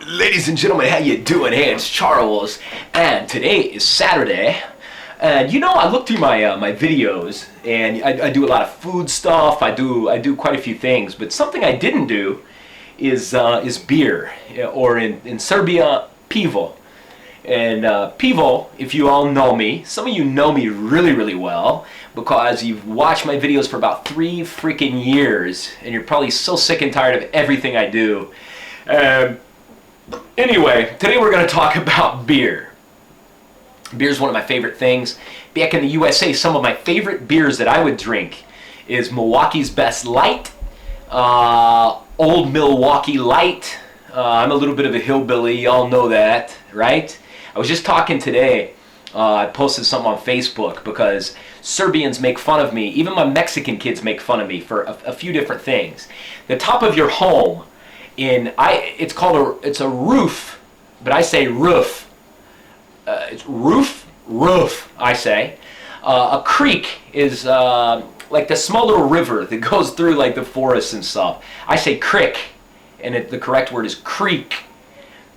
Ladies and gentlemen, how you doing? Hey, it's Charles, and today is Saturday. And you know, I look through my videos, and I do a lot of food stuff. I do quite a few things, but something I didn't do is beer, or in Serbia, pivo. And pivo, if you all know me, some of you know me really well because you've watched my videos for about 3 freaking years, and you're probably so sick and tired of everything I do. Anyway, today we're going to talk about beer. Beer is one of my favorite things. Back in the USA, some of my favorite beers that I would drink is Milwaukee's Best Light, Old Milwaukee Light. I'm a little bit of a hillbilly, y'all know that, right? I was just talking today, I posted something on Facebook because Serbians make fun of me. Even my Mexican kids make fun of me for a few different things. The top of your home, it's a roof, but I say roof. It's roof, I say. A creek is like the small little river that goes through like the forests and stuff. I say crick, and the correct word is creek.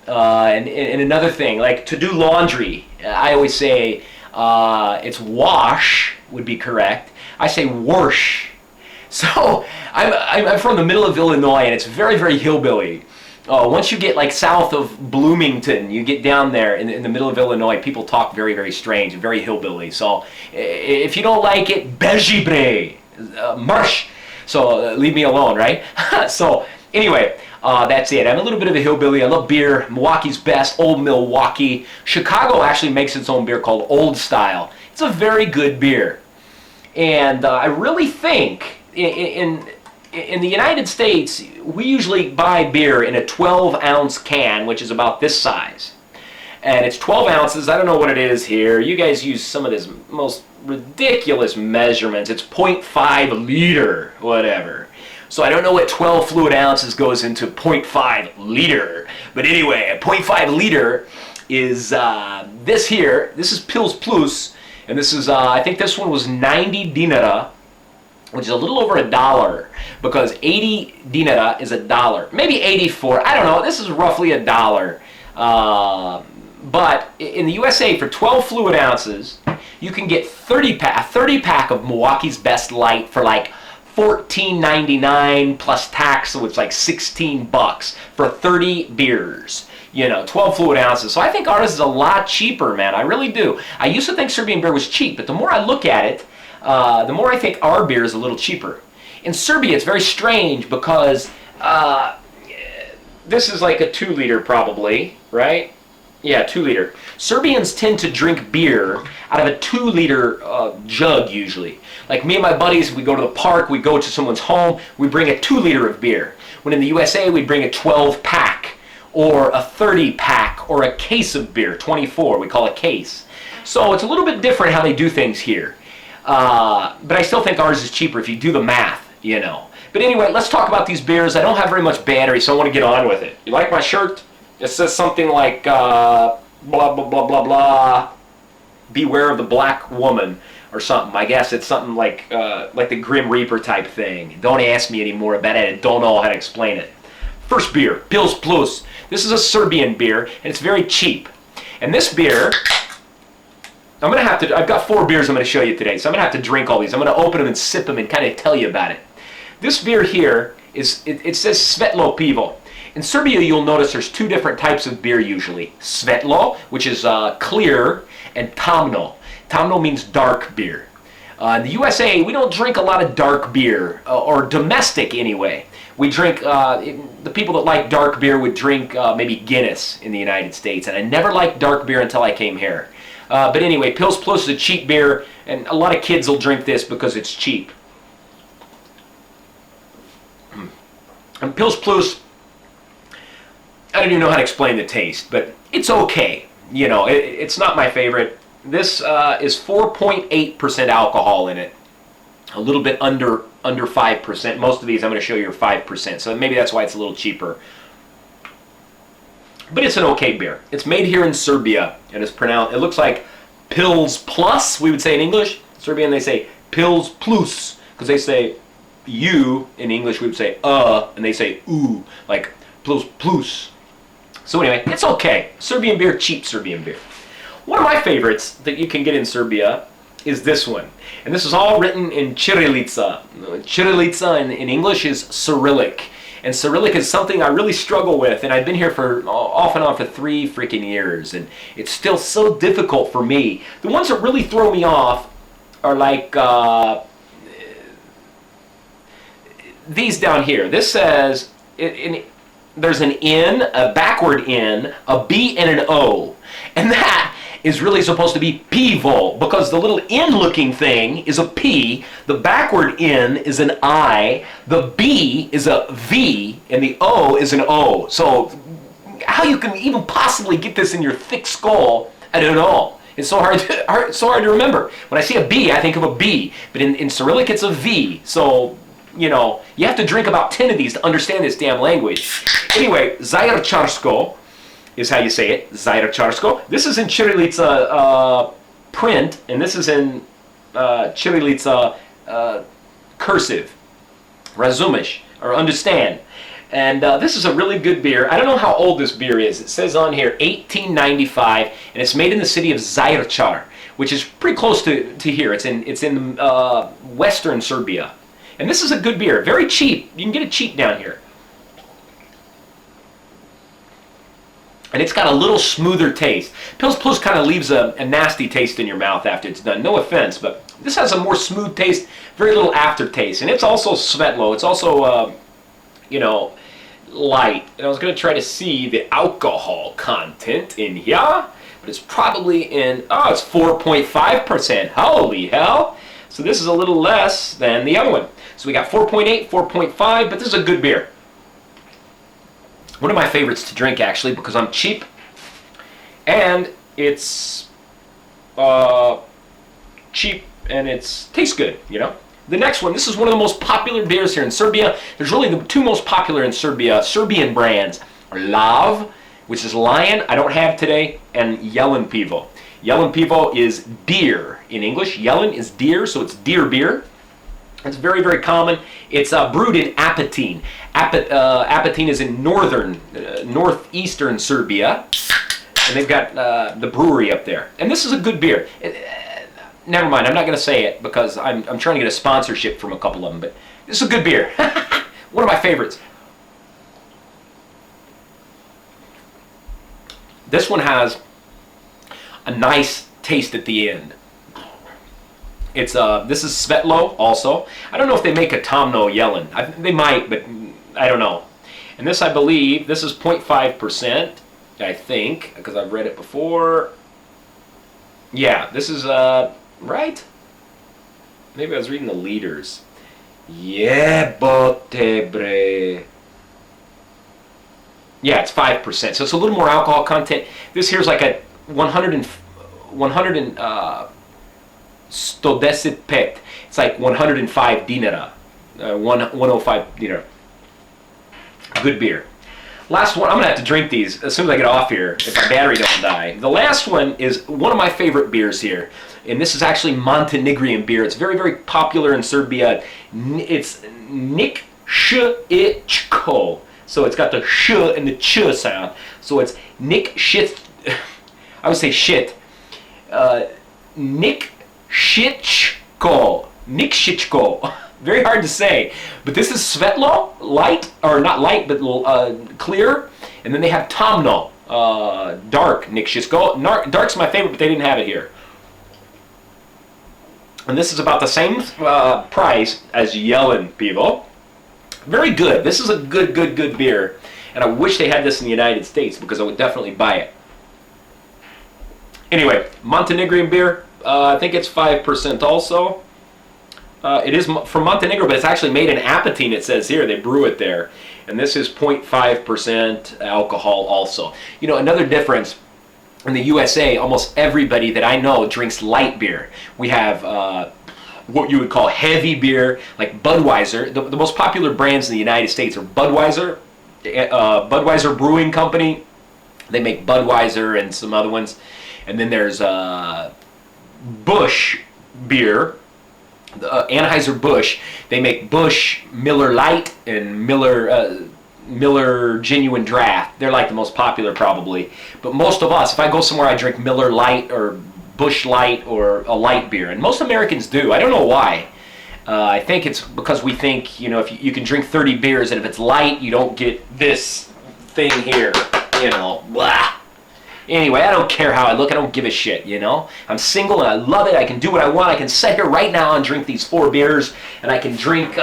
And another thing, like to do laundry, I always say it's wash would be correct. I say wash. So I'm from the middle of Illinois, and it's very hillbilly. Once you get like south of Bloomington, you get down there in the middle of Illinois, people talk very strange, very hillbilly. So if you don't like it, bejibre, marsh. So leave me alone, right? So anyway, that's it. I'm a little bit of a hillbilly. I love beer. Milwaukee's Best, Old Milwaukee. Chicago actually makes its own beer called Old Style. It's a very good beer. And I really think in the United States, we usually buy beer in a 12-ounce can, which is about this size. And it's 12 ounces. I don't know what it is here. You guys use some of this most ridiculous measurements. It's 0.5 liter, whatever. So I don't know what 12 fluid ounces goes into 0.5 liter. But anyway, a 0.5 liter is this here. This is Pils Plus. And this is, I think this one was 90 dinara, which is a little over $1, because 80 dinara is $1. Maybe 84, I don't know, this is roughly $1. But in the USA, for 12 fluid ounces, you can get 30 pack of Milwaukee's Best Light for like $14.99 plus tax, so it's like $16 for 30 beers. You know, 12 fluid ounces. So I think ours is a lot cheaper, man. I really do. I used to think Serbian beer was cheap, but the more I look at it, the more I think our beer is a little cheaper. In Serbia, it's very strange because this is like a 2-liter probably, right? Yeah, 2-liter. Serbians tend to drink beer out of a 2-liter jug usually. Like me and my buddies, we go to the park, we go to someone's home, we bring a 2-liter of beer. When in the USA, we bring a 12-pack or a 30-pack or a case of beer, 24, we call it case. So it's a little bit different how they do things here. But I still think ours is cheaper if you do the math, you know. But anyway, let's talk about these beers. I don't have very much battery, so I want to get on with it. You like my shirt? It says something like, blah, blah, blah, blah, blah, beware of the black woman, or something. I guess it's something like the Grim Reaper type thing. Don't ask me anymore about it. I don't know how to explain it. First beer, Pils Plus. This is a Serbian beer, and it's very cheap. And this beer, I've got 4 beers I'm going to show you today, so I'm going to have to drink all these. I'm going to open them and sip them and kind of tell you about it. This beer here, it says Svetlo Pivo. In Serbia, you'll notice there's 2 different types of beer usually. Svetlo, which is clear, and Tamno. Tamno means dark beer. In the USA, we don't drink a lot of dark beer, or domestic anyway. We drink, the people that like dark beer would drink maybe Guinness in the United States, and I never liked dark beer until I came here. But anyway, Pils Plus is a cheap beer, and a lot of kids will drink this because it's cheap. And Pils Plus, I don't even know how to explain the taste, but it's okay. You know, it's not my favorite. This is 4.8% alcohol in it. A little bit under 5%. Most of these I'm going to show you are 5%, so maybe that's why it's a little cheaper. But it's an okay beer. It's made here in Serbia, and it's pronounced, it looks like Pils Plus, we would say in English. Serbian, they say Pils Plus, because they say U in English, we would say and they say U, like Pils Plus. So anyway, it's okay. Serbian beer, cheap Serbian beer. One of my favorites that you can get in Serbia is this one. And this is all written in Cyrillica. Cyrillica in English is Cyrillic. And Cyrillic is something I really struggle with, and I've been here for off and on for 3 freaking years, and it's still so difficult for me. The ones that really throw me off are like these down here. This says, there's an N, a backward N, a B, and an O. And that is really supposed to be pivo, because the little N-looking thing is a P, the backward N is an I, the B is a V, and the O is an O. So how you can even possibly get this in your thick skull, I don't know. It's so hard to remember. When I see a B, I think of a B, but in Cyrillic it's a V. So, you know, you have to drink about 10 of these to understand this damn language. Anyway, Zajercarsko is how you say it, Zajercarsko. This is in Cyrillica print, and this is in Cyrillica cursive, razumish, or understand. And this is a really good beer. I don't know how old this beer is. It says on here 1895, and it's made in the city of Zajercar, which is pretty close to here. It's in western Serbia. And this is a good beer, very cheap. You can get it cheap down here. And it's got a little smoother taste. Pils Plus kind of leaves a nasty taste in your mouth after it's done. No offense, but this has a more smooth taste, very little aftertaste. And it's also Svetlo. It's also, you know, light. And I was going to try to see the alcohol content in here, but it's probably in, oh, it's 4.5%. Holy hell. So this is a little less than the other one. So we got 4.8, 4.5, but this is a good beer. One of my favorites to drink, actually, because I'm cheap, and it's cheap, and it tastes good, you know? The next one, this is one of the most popular beers here in Serbia. There's really the 2 most popular in Serbia, Serbian brands, are Lav, which is lion, I don't have today, and Jelen pivo. Jelen pivo is deer in English. Jelen is deer, so it's deer beer. It's very, very common. It's brewed in Apatin. Apatin is in northeastern Serbia, and they've got the brewery up there. And this is a good beer. Never mind, I'm not going to say it because I'm trying to get a sponsorship from a couple of them, but this is a good beer. One of my favorites. This one has a nice taste at the end. It's this is Svetlo also. I don't know if they make a Tomno Jelen. They might, but I don't know. And this, I believe, this is 0.5%, I think, because I've read it before. Yeah, this is right. Maybe I was reading the liters. Jebote. Yeah, it's 5%. So it's a little more alcohol content. This here's like a 100 105. It's like 105 dinara. 105 dinara. Good beer. Last one, I'm going to have to drink these as soon as I get off here if my battery don't die. The last one is one of my favorite beers here. And this is actually Montenegrin beer. It's very, very popular in Serbia. It's Niksicko. So it's got the sh and the ch sound. So it's Niksicko. I would say shit. Niksicko. Niksicko. Very hard to say. But this is Svetlo, light, or not light, but clear. And then they have Tomno, dark Niksicko. Dark's my favorite, but they didn't have it here. And this is about the same price as Jelen pivo. Very good. This is a good beer. And I wish they had this in the United States because I would definitely buy it. Anyway, Montenegrin beer. I think it's 5% also. It is from Montenegro, but it's actually made in Apatin, it says here. They brew it there. And this is 0.5% alcohol also. You know, another difference, in the USA, almost everybody that I know drinks light beer. We have what you would call heavy beer, like Budweiser. The most popular brands in the United States are Budweiser, Budweiser Brewing Company. They make Budweiser and some other ones. And then there's Busch beer, Anheuser-Busch. They make Busch, Miller Lite, and Miller Miller Genuine Draft. They're like the most popular probably. But most of us, if I go somewhere, I drink Miller Lite or Busch Light or a light beer. And most Americans do. I don't know why. I think it's because we think, you know, if you can drink 30 beers and if it's light, you don't get this thing here, you know, blah. Anyway, I don't care how I look. I don't give a shit, you know. I'm single and I love it. I can do what I want. I can sit here right now and drink these 4 beers, and I can drink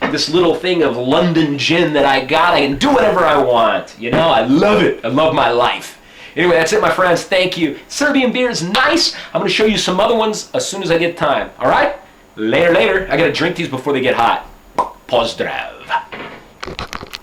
this little thing of London gin that I got. I can do whatever I want, you know. I love it. I love my life. Anyway, that's it, my friends. Thank you. Serbian beer is nice. I'm going to show you some other ones as soon as I get time. All right? Later. I got to drink these before they get hot. Pozdrav.